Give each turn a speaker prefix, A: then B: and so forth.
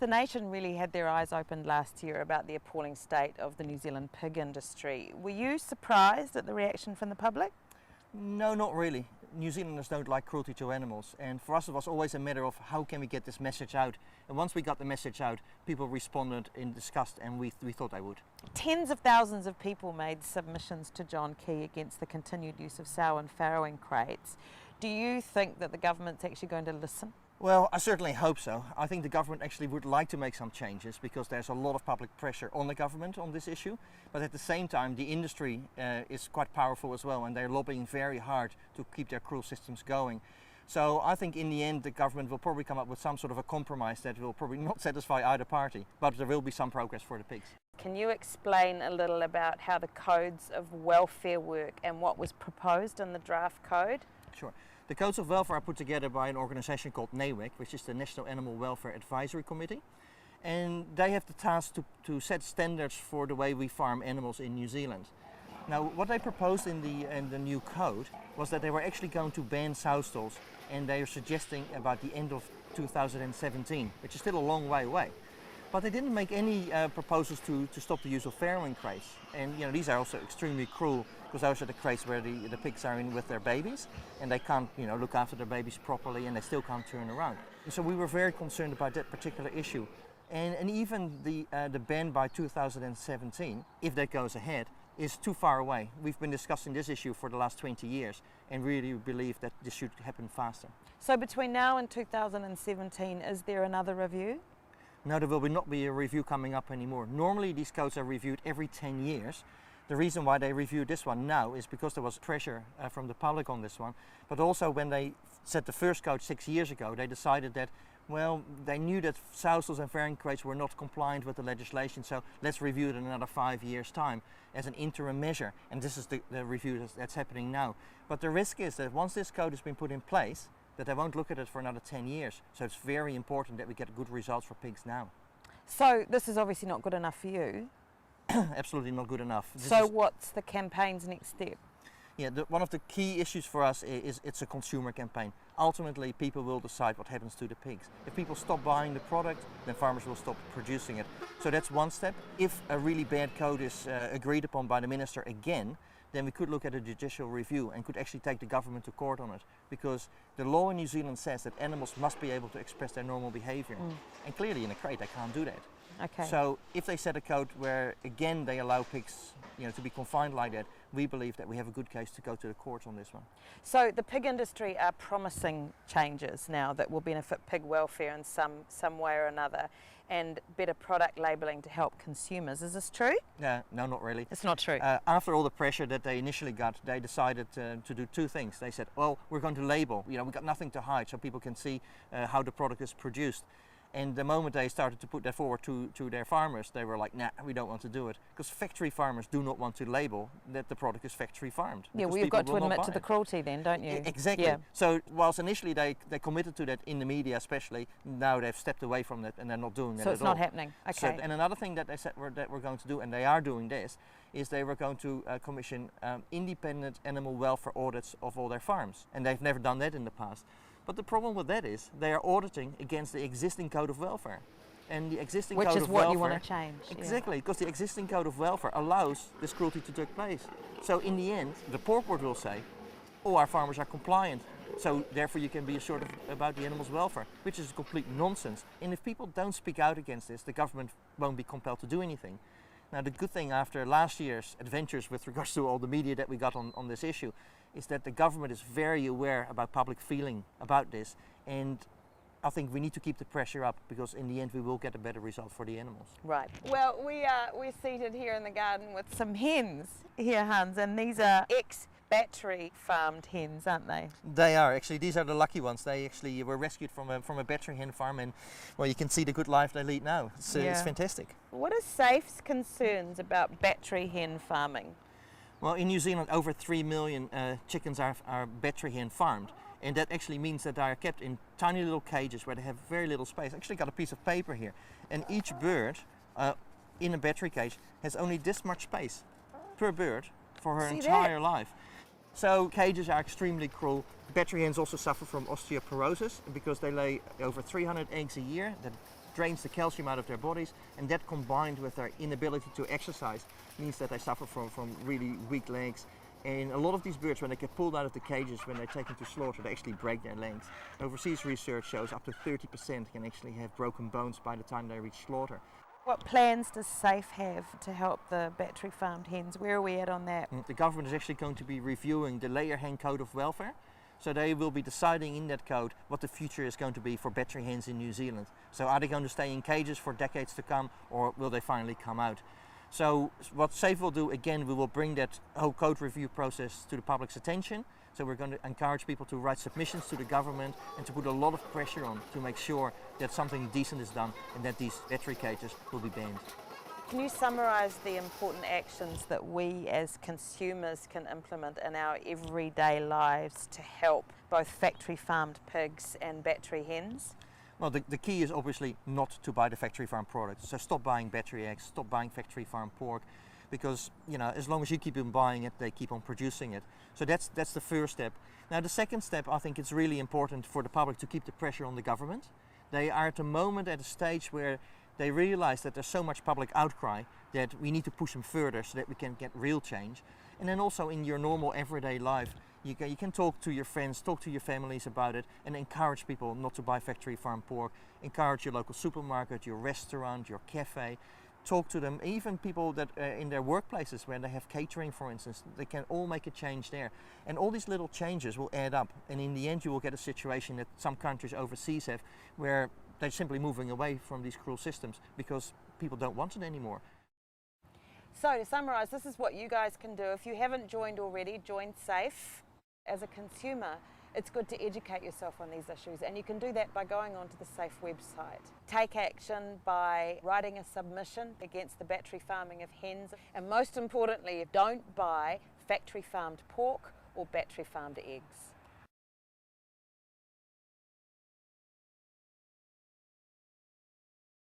A: The nation really had their eyes opened last year about the appalling state of the New Zealand pig industry. Were you surprised at the reaction from the public?
B: No, not really. New Zealanders don't like cruelty to animals, and for us it was always a matter of how can we get this message out. And once we got the message out, people responded in disgust, and we thought they would.
A: Tens of thousands of people made submissions to John Key against the continued use of sow and farrowing crates. Do you think that the government's actually going to listen?
B: Well, I certainly hope so. I think the government actually would like to make some changes because there's a lot of public pressure on the government on this issue. But at the same time, the industry is quite powerful as well, and they're lobbying very hard to keep their cruel systems going. So I think in the end the government will probably come up with some sort of a compromise that will probably not satisfy either party, but there will be some progress for the pigs.
A: Can you explain a little about how the codes of welfare work and what was proposed in the draft code?
B: Sure. The codes of welfare are put together by an organisation called NAWEC, which is the National Animal Welfare Advisory Committee. And they have the task to set standards for the way we farm animals in New Zealand. Now, what they proposed in the new code was that they were actually going to ban sow stalls, and they are suggesting about the end of 2017, which is still a long way away. But they didn't make any proposals to stop the use of farrowing crates. And these are also extremely cruel because those are the crates where the pigs are in with their babies, and they can't look after their babies properly, and they still can't turn around. And so we were very concerned about that particular issue. And even the ban by 2017, if that goes ahead, is too far away. We've been discussing this issue for the last 20 years and really believe that this should happen faster.
A: So between now and 2017, is there another review?
B: No, there will not be a review coming up anymore. Normally these codes are reviewed every 10 years. The reason why they reviewed this one now is because there was pressure from the public on this one, but also when they set the first code 6 years ago, they decided that, well, they knew that sow stalls and farrowing crates were not compliant with the legislation, so let's review it in another 5 years' time as an interim measure, and this is the review that's happening now. But the risk is that once this code has been put in place, that they won't look at it for another 10 years. So it's very important that we get good results for pigs now.
A: So this is obviously not good enough for you?
B: Absolutely not good enough.
A: So what's the campaign's next step?
B: Yeah, one of the key issues for us is it's a consumer campaign. Ultimately, people will decide what happens to the pigs. If people stop buying the product, then farmers will stop producing it. So that's one step. If a really bad code is agreed upon by the minister again, then we could look at a judicial review and could actually take the government to court on it. Because the law in New Zealand says that animals must be able to express their normal behavior. And clearly in a crate they can't do that.
A: Okay.
B: So if they set a code where again they allow pigs to be confined like that, we believe that we have a good case to go to the courts on this one.
A: So the pig industry are promising changes now that will benefit pig welfare in some way or another, and better product labelling to help consumers. Is this true?
B: No, not really.
A: It's not true.
B: After all the pressure that they initially got, they decided to do two things. They said, well, we're going to label. We've got nothing to hide, so people can see how the product is produced. And the moment they started to put that forward to their farmers, they were like, nah, we don't want to do it. Because factory farmers do not want to label that the product is factory farmed.
A: Yeah, well, you've got to admit to the cruelty then, don't you?
B: Exactly.
A: Yeah.
B: So whilst initially they committed to that in the media especially, now they've stepped away from that and they're not doing that at all.
A: So it's not happening, okay.
B: So, and another thing that they said that we're going to do, and they are doing this, is they were going to commission independent animal welfare audits of all their farms. And they've never done that in the past. But the problem with that is they are auditing against the existing code of welfare. And the existing code of welfare...
A: Which is what you want to change.
B: Exactly, because the existing code of welfare allows this cruelty to take place. So in the end, the pork board will say, oh, our farmers are compliant, so therefore you can be assured about the animal's welfare, which is complete nonsense. And if people don't speak out against this, the government won't be compelled to do anything. Now the good thing after last year's adventures with regards to all the media that we got on this issue is that the government is very aware about public feeling about this, and I think we need to keep the pressure up because in the end we will get a better result for the animals.
A: Right. Well, we're seated here in the garden with some hens here, Hans, and these are ex-battery farmed hens, aren't they?
B: They are actually. These are the lucky ones. They actually were rescued from a battery hen farm, and well, you can see the good life they lead now. It's fantastic.
A: What are SAFE's concerns about battery hen farming?
B: Well, in New Zealand, over 3 million chickens are battery hen farmed. And that actually means that they are kept in tiny little cages where they have very little space. I actually got a piece of paper here. And each bird in a battery cage has only this much space per bird for her entire life. So cages are extremely cruel. Battery hens also suffer from osteoporosis because they lay over 300 eggs a year that drains the calcium out of their bodies, and that combined with their inability to exercise means that they suffer from really weak legs. And a lot of these birds, when they get pulled out of the cages, when they're taken to slaughter, they actually break their legs. Overseas research shows up to 30% can actually have broken bones by the time they reach slaughter.
A: What plans does SAFE have to help the battery farmed hens? Where are we at on that?
B: The government is actually going to be reviewing the layer hen code of welfare. So they will be deciding in that code what the future is going to be for battery hens in New Zealand. So are they going to stay in cages for decades to come, or will they finally come out? So what SAFE will do, again, we will bring that whole code review process to the public's attention. So we're going to encourage people to write submissions to the government and to put a lot of pressure on to make sure that something decent is done and that these battery cages will be banned.
A: Can you summarise the important actions that we as consumers can implement in our everyday lives to help both factory farmed pigs and battery hens?
B: Well, the key is obviously not to buy the factory farm products. So stop buying battery eggs, stop buying factory farm pork, because as long as you keep on buying it, they keep on producing it. So that's the first step. Now the second step, I think it's really important for the public to keep the pressure on the government. They are at the moment at a stage where they realize that there's so much public outcry that we need to push them further so that we can get real change. And then also in your normal everyday life, you can talk to your friends, talk to your families about it, and encourage people not to buy factory farm pork. Encourage your local supermarket, your restaurant, your cafe. Talk to them, even people that in their workplaces where they have catering, for instance, they can all make a change there. And all these little changes will add up, and in the end you will get a situation that some countries overseas have, where they're simply moving away from these cruel systems because people don't want it anymore.
A: So to summarise, this is what you guys can do. If you haven't joined already, join SAFE. As a consumer, it's good to educate yourself on these issues, and you can do that by going onto the SAFE website. Take action by writing a submission against the battery farming of hens, and most importantly, don't buy factory farmed pork or battery farmed eggs.